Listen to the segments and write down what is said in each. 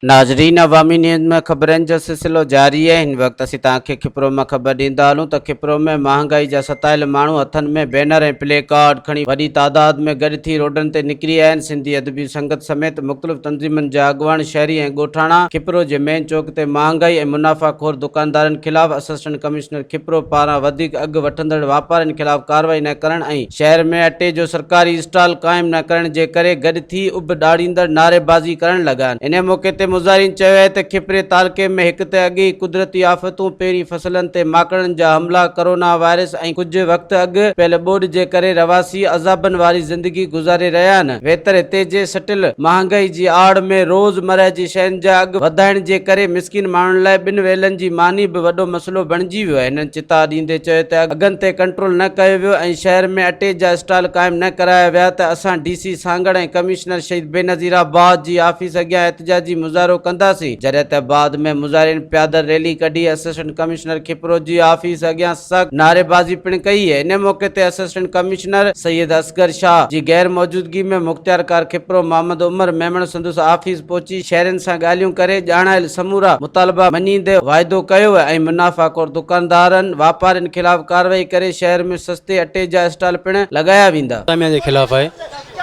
नाजरीन अवामी न्यूज़ में खबरन जो सिलसिलो जारी है। इन वक्त असीं तव्हांखे खिपरो में खबर ॾींदा हलूं त खिपरो में महांगाई जा सतायल माण्हू हथनि में बैनर ऐं प्ले कार्ड खणी वॾी तादाद में गॾु थी रोडनि ते निकिरी आया आहिनि। सिंधी अदबी संगत समेत मुख़्तलिफ़ तंज़ीमुनि जा अॻवान शहरी ऐं ॻोठाणा खिपरो जे मेन चौक ते महांगाई ऐं मुनाफ़ाखोर दुकानदारनि ख़िलाफ़ असिस्टेंट कमिश्नर खिपरो पारां वधीक अघु वठंदड़ वापारियुनि ख़िलाफ़ कार्रवाई न करण ऐं शहर में अटे जो सरकारी स्टॉल क़ाइमु न करण जे करे गॾु थी उब ॾाड़ींदड़ नारेबाज़ी करण लॻा आहिनि। इन मौक़े ते मुज़ाहिरीन चयो है त खिपरे तालके में हिक ते अॻे कुदरती आफ़तूं पहिरीं फसलनि ते माकड़नि जा हमला कोरोना वायरस ऐं कुझु वक़्त अॻु पियल ॿोॾ जे करे रवासी अज़ाबनि वारी ज़िंदगी गुज़ारे रहिया आहिनि। वेतर हिते जे सटिल महांगाई जी आड़ में रोज़मर्रा जी शयुनि जा अघ वधाइण जे करे मिसकिन माण्हुनि लाइ ॿिनि वेलनि जी मानी बि वॾो मसइलो बणिजी वियो आहे। हिननि चिता ॾींदे चयो त अघनि ते कंट्रोल न कयो वियो ऐं शहर में अटे जा स्टॉल क़ाइमु न कराया विया त असां DC सांगड़ ऐं कमिश्नर शहीद बेनज़ीर आबाद जी ऑफिस अॻियां एहतजाजी मुज़ाहिरो कंदासीं। जॾहिं त बाद में मुज़ाहिरीन पैदल रैली कढी असिस्टेंट कमिश्नर खिपरो जी ऑफिस अॻियां सख़्त नारेबाज़ी पिण कई है। इन मौक़े ते असिस्टेंट कमिश्नर सैयद असगर शाह जी गैर मौजूदगी में मुख्तियारकार खिपरो मोहम्मद उमर मेमण संदुस ऑफिस पहुची शहरनि सां ॻाल्हियूं करे ॼाणायल समूरा मुतालबा मञींदे वाइदो कयो ऐं मुनाफ़ाखोर दुकानदारनि वापारियुनि ख़िलाफ़ कार्रवाई करे शहर में सस्ते अटे जा स्टॉल पिण लॻाया वेंदा। जे ख़िलाफ़ आहे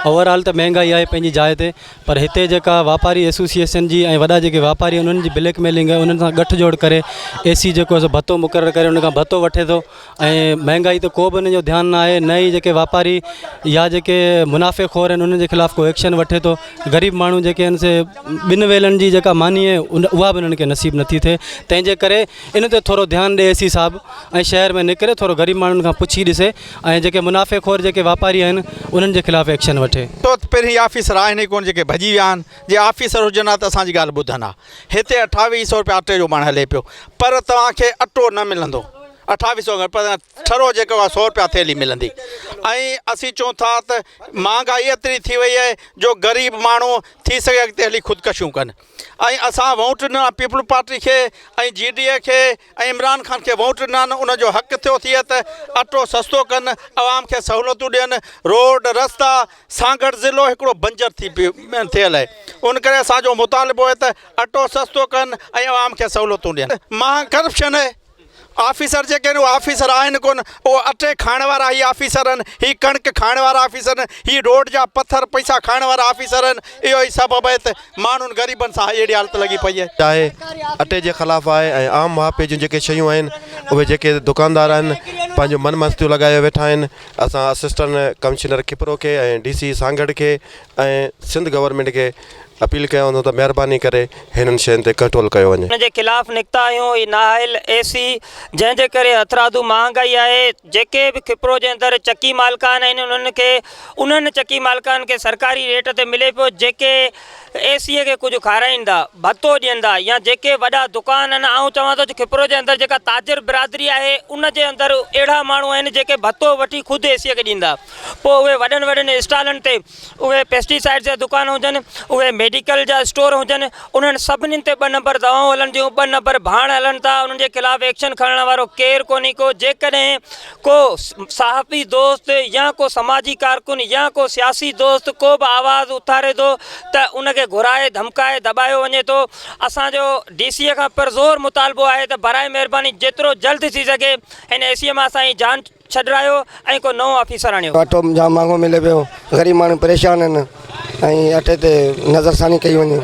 ओवरऑल त महांगाई आहे पंहिंजी जाइ ते, पर हिते जेका वापारी एसोसिएशन जी ऐं वॾा जेके वापारी उन्हनि जी ब्लैकमेलिंग आहे उन्हनि सां गठजोड़ करे AC जेको आहे भत्तो मुक़ररु करे उन खां भत्तो वठे थो ऐं महांगाई ते को बि उन जो ध्यानु न आहे। न ई जेके वापारी या जेके मुनाफ़ेखोर आहिनि उन्हनि जे ख़िलाफ़ को एक्शन वठे थो। ग़रीब माण्हू जेके आहिनि से ॿिनि वेलनि जी जेका मानी आहे उहा बि उन्हनि खे नसीब नथी थिए। तंहिंजे करे इन ते थोरो ध्यानु ॾिए AC साहिबु ऐं शहर में निकिरे थोरो ग़रीब माण्हुनि खां पुछी ॾिसे ऐं जेके मुनाफ़ेखोर जेके वापारी आहिनि उन्हनि जे ख़िलाफ़ एक्शन वठे। तो पहिरीं ऑफिसर आहिनि कोन जेके भॼी विया आहिनि। जे ऑफिसर हुजनि हा त असांजी ॻाल्हि ॿुधनि हा। हिते 2800 रुपया अटे जो पाण हले पियो, पर तव्हांखे अटो न मिलंदो। 2800 पर ठरो जेको आहे 100 रुपया थैली मिलंदी। ऐं असीं चऊं था त महांगाई एतिरी थी वई आहे जो ग़रीब माण्हू थी सघे अॻिते हली ख़ुदकशियूं कनि। ऐं असां वोट ॾिना पीपल पार्टी खे ऐं GDA खे ऐं इमरान ख़ान खे वोट ॾिना आहिनि। उनजो हक़ थियो थिए त अटो सस्तो कनि, आवाम खे सहूलियतूं ॾियनि। रोड रस्ता सांगड़ ज़िलो हिकिड़ो बंजर थी थियल आहे। उन करे असांजो मुतालिबो आहे त अटो सस्तो कनि ऐं आवाम खे सहूलियतूं ॾियनि। मां करप्शन आहे ऑफिसर जेके आहिनि उहे ऑफिसर आहिनि कोन, उहे अटे खाइण वारा ही ऑफिसर आहिनि, ही कणिक खाइण वारा ऑफिसर आहिनि, ही रोड जा पथर पैसा खाइण वारा ऑफिसर आहिनि। इहो ई सबबु आहे त माण्हुनि ग़रीबनि सां अहिड़ी हालत लॻी पई आहे। चाहे अटे जे ख़िलाफ़ु आहे ऐं आम मुआफ़े जूं जेके शयूं आहिनि उहे जेके दुकानदार आहिनि पंहिंजो मन मस्तियूं लॻाए वेठा आहिनि। असां असिस्टेंट कमिश्नर खिपरो खे ऐं DC सांगड़ खे ऐं सिंध गवर्नमेंट खे अपील कयो वञो त महिरबानी करे हिननि शयुनि ते कंट्रोल कयो वञे। हुन जे ख़िलाफ़ निकिता आहियूं। ई नाहिल AC जंहिंजे करे हथरादू महांगाई आहे। जेके बि खिपरो जे अंदरि चकी मालिकान आहिनि उन्हनि चकी मालिकान खे सरकारी रेट ते मिले पियो। जेके AC खे कुझु खाराईंदा भत्तो ॾींदा या जेके वॾा दुकान आहिनि, ऐं चवां थो खिपरो जे अंदरि जेका ताजिर बिरादरी आहे उन जे अंदरि अहिड़ा माण्हू आहिनि जेके भत्तो वठी ख़ुदि AC खे ॾींदा। पोइ उहे वॾनि वॾनि स्टॉलनि ते उहे पेस्टिसाइड जा दुकान हुजनि, उहे मेडिकल जा स्टोर हुजनि, उन्हनि सभिनीनि ते 2 नंबर दवाऊं हलनि थियूं, 2 नंबर भाण हलनि था। उन्हनि जे ख़िलाफ़ एक्शन खणण वारो केरु कोन्हे को। जेकॾहिं को सहाफ़ी दोस्त या को समाजी कारकुन या को सियासी दोस्त को बि आवाज़ उथारे थो त उनखे घुराए धमकाए दॿायो वञे थो। असांजो DC खां पुरज़ोर मुतालबो आहे त बराए महिरबानी जेतिरो जल्द थी सघे हिन AC मां असांजी जान छॾायो ऐं को नओं ऑफिसर आणियो। अटो जाम महांगो मिले पियो, ग़रीब माण्हू परेशान आहिनि ऐं अटे ते नज़रसानी कई वञे।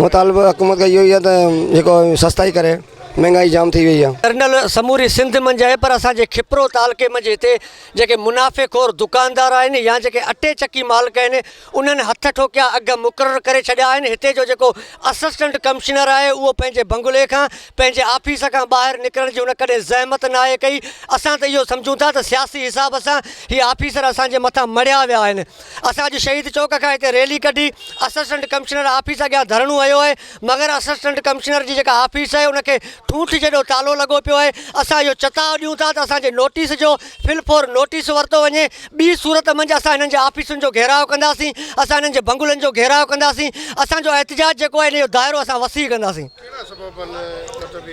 मुतालबो हुकूमत खां इहो ई आहे त जेको सस्ताई करे, महंगाई जाम थी वई आहे। कर्नल समूरी सिंध मंझि आहे, पर असांजे खिपरो तालके मंझि हिते जेके मुनाफ़ेखोर दुकानदार आहिनि या जेके अटे चकी मालिक आहिनि उन्हनि हथ ठोकिया अघ मुक़ररु करे छॾिया आहिनि। हिते जो जेको असिस्टेंट कमिश्नर आहे उहो पंहिंजे बंगले खां पंहिंजे ऑफिस खां ॿाहिरि निकिरण जी उन कॾहिं ज़हमत न आहे कई। असां त इहो सम्झूं था त सियासी हिसाब सां हीअ ऑफिसर असांजे मथां मड़िया विया आहिनि। असां अॼु शहीद चौक खां हिते रैली कढी असिस्टेंट कमिश्नर ऑफिस अॻियां धरणो आयो आहे, मगर असिस्टेंट कमिश्नर जी जेका ऑफिस आहे उनखे ठूठ जहिड़ो तालो लॻो पियो आहे। असां इहो चेताव ॾियूं था त असांजे नोटिस जो फिलफोर नोटिस वरितो वञे। ॿी सूरत मंझि असां हिननि जे ऑफिसुनि जो घेराव कंदासीं, असां हिननि जे बंगुलनि जो घेराव कंदासीं। असांजो एहतिजाज जेको आहे इन जो दाइरो असां वसी कंदासीं।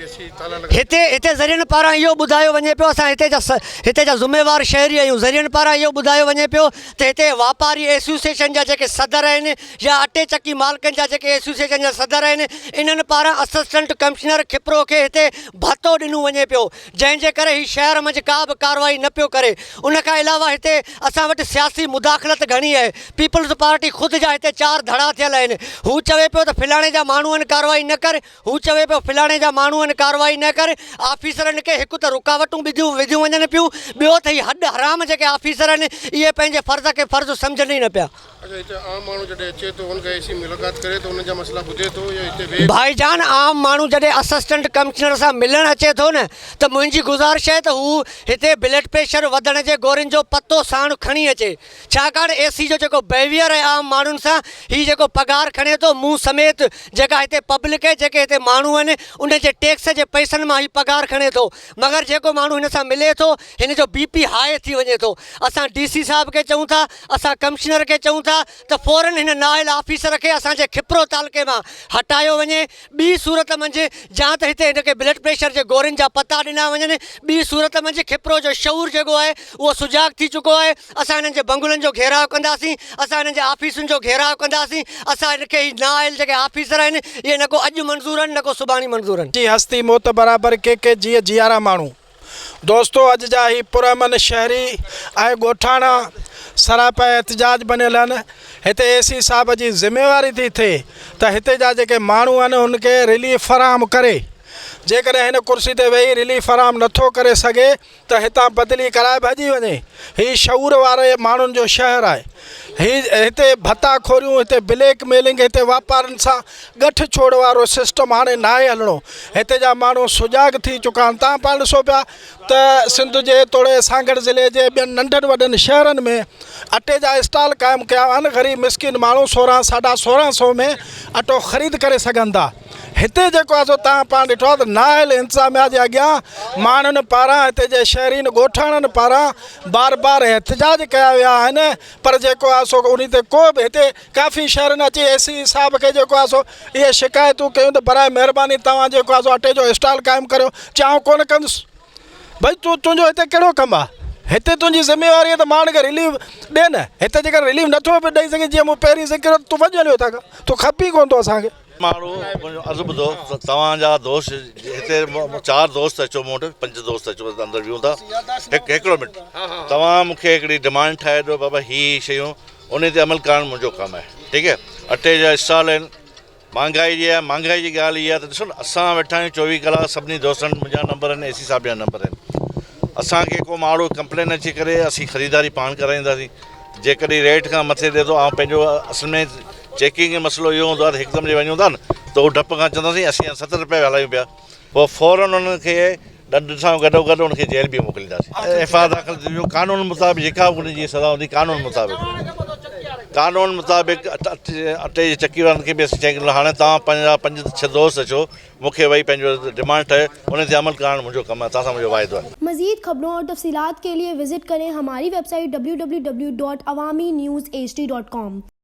हिते ज़रियनि पारां इहो ॿुधायो वञे पियो, असां हिते जा ज़िम्मेवार शहरी आहियूं, ज़रियनि पारां इहो ॿुधायो वञे पियो त हिते वापारी एसोसिएशन जा जेके सदर आहिनि या अटे चकी मालिकनि जा जेके एसोसिएशन जा सदर आहिनि, इन्हनि पारां असिस्टेंट कमिश्नर खिपरो खे हिते भतो ॾिनो वञे पियो, जंहिंजे करे हीउ शहर मंझि का बि कार्रवाई न पियो करे। उन खां अलावा हिते असां वटि सियासी मुदाख़लत घणी आहे। पीपल्स पार्टी ख़ुदि जा हिते 4 धड़ा थियल आहिनि। हू चवे पियो त फिलाणे जा माण्हू आहिनि कार्रवाई न करे, हू चवे पियो फिलाणे जा माण्हू आहिनि कार्रवाई न करे। ऑफिसरनि खे हिकु त रुकावटूं विधियूं वञनि पियूं, ॿियो त हीअ हॾ हराम जेके ऑफिसर आहिनि इहे पंहिंजे फ़र्ज़ खे फ़र्ज़ु सम्झनि ई न पिया। भाईजान आम माण्हू जॾहिं असिस्टेंट कमिश्नर सां मिलणु अचे थो न, त मुंहिंजी गुज़ारिश आहे त हू हिते ब्लड प्रेशर वधण जे गोरियुनि जो पतो साण खणी अचे, छाकाणि एसी जो जेको बिहेवियर आहे आम माण्हुनि सां, हीउ जेको पघार खणे थो मूं समेत, जेका हिते पब्लिक आहे, जेके हिते माण्हू आहिनि, उन जे टैक्स जे पैसनि मां हीउ पघार खणे थो, मगर जेको माण्हू हिन सां मिले थो हिन जो BP हाई थी वञे थो। असां DC साहिब खे चऊं था, असां कमिश्नर खे चऊं था त फ़ौरन हिन नाइल ऑफिसर खे असांजे खिपरो तालुके मां हटायो वञे। ॿी सूरत मंझि या त हिते हिनखे ब्लड प्रेशर जे गोरियुनि जा पता ॾिना वञनि, ॿी सूरत मंझि खिपरो जो शऊर जेको आहे उहो सुजाग थी चुको आहे। असां हिननि जे बंगुलनि जो घेराव कंदासीं, असां हिननि जे ऑफिसुनि जो घेराव कंदासीं। असां हिनखे ही नाइल जेके ऑफिसर आहिनि इहे न को अॼु मंज़ूर आहिनि, न को सुभाणे मंज़ूर आहिनि। जी हस्ती मोत बराबर के जी जियारा माण्हू दोस्तों, अॼु जा ही पुरअमन शहरी ऐं ॻोठाणा सरापा एहतजाज बनियल आहिनि। हिते AC साहिब जी ज़िम्मेवारी थी थिए त हिते जा जेके माण्हू आहिनि उनखे रिलीफ फराहम करे। जेकॾहिं हिन कुर्सी ते वेही रिलीफ फराहम नथो करे सघे त हितां बदिली कराए भॼी वञे। हीउ शऊर वारे माण्हुनि जो शहर आहे। हिते भत्ताखोरियूं, हिते ब्लैक मेलिंग, हिते वापारनि सां गठ छोड़ वारो सिस्टम हाणे न आहे हलणो। हिते जा माण्हू सुजाग थी चुका आहिनि। तव्हां पाण ॾिसो पिया त सिंध जे तोड़े सांगड़ ज़िले जे ॿियनि नंढनि वॾनि शहरनि में अटे जा स्टॉल क़ाइमु कया आहिनि। ग़रीब मिसकिन माण्हू 1600 साढा 1600 में अटो ख़रीद करे सघनि था। हिते जेको आहे सो तव्हां पाण ॾिठो आहे त नाइल इंतिज़ामिया जे अॻियां माण्हुनि पारां, हिते जे शहरीन ॻोठाणनि पारां बार एहतजाज कया विया आहिनि, पर जेको आहे सो उन ते को बि हिते काफ़ी शहरनि अची AC साहिब खे जेको आहे सो इहे शिकायतूं कयूं त बराए महिरबानी तव्हां जेको आहे सो अटे जो स्टॉल क़ाइमु करियो। चाऊं कोन कंदुसि, भई तुंहिंजो हिते कहिड़ो कमु आहे? हिते तुंहिंजी ज़िम्मेवारी आहे त माण्हुनि खे रिलीफ ॾे न। हिते जेकर रिलीफ नथो बि ॾेई सघे, जीअं मूं पहिरीं ज़िक्र, तूं वञ हलियो था, तूं खपी कोन थो असांखे। माण्हू अर्ज़ु ॿुधो, तव्हांजा दोस्त हिते 4 दोस्त अचो, मूं वटि 5 दोस्त अचो, अंदरि वियूं था। हिकिड़ो मिंट, तव्हां मूंखे हिकिड़ी डिमांड ठाहे ॾियो, बाबा हीअ शयूं उन ते अमल करणु मुंहिंजो कमु आहे, ठीकु आहे। अटे जा स्टॉल आहिनि, महांगाई जी आहे। महांगाई जी ॻाल्हि इहा आहे त ॾिसो न, असां वेठा आहियूं 24 कलाक, सभिनी दोस्तनि मुंहिंजा नंबर आहिनि, AC साहिब जा नंबर आहिनि। असांखे को माण्हू कंप्लेन अची करे असीं ख़रीदारी पाण कराईंदासीं। जेकॾहिं रेट खां मथे ॾिए थो, ऐं पंहिंजो असल में चेकिंग जो मसइलो इहो हूंदो आहे त हिकदमि जे वञूं था न त उहो डप खां चवंदासीं असीं 70 रुपया हलायूं पिया, पोइ फ़ौरन उनखे ॾंड सां गॾोगॾु उनखे जेल बि मोकिलींदासीं। FIR दाख़िल थी, कानून मुताबिक़ जेका उनजी सज़ा हूंदी कानून मुताबिक़ अटे जी चकी वारनि खे बि असीं चई हाणे तव्हां 5-6 दोस्त अचो, मूंखे वही पंहिंजो डिमांड ठाहे उन ते अमल करणु मुंहिंजो कमु आहे, तव्हां सां मुंहिंजो वाइदो आहे। मज़ीद खबरों और तफसीलात के लिए विजिट करें हमारी वेबसाइट www.awamiNewsHD.com।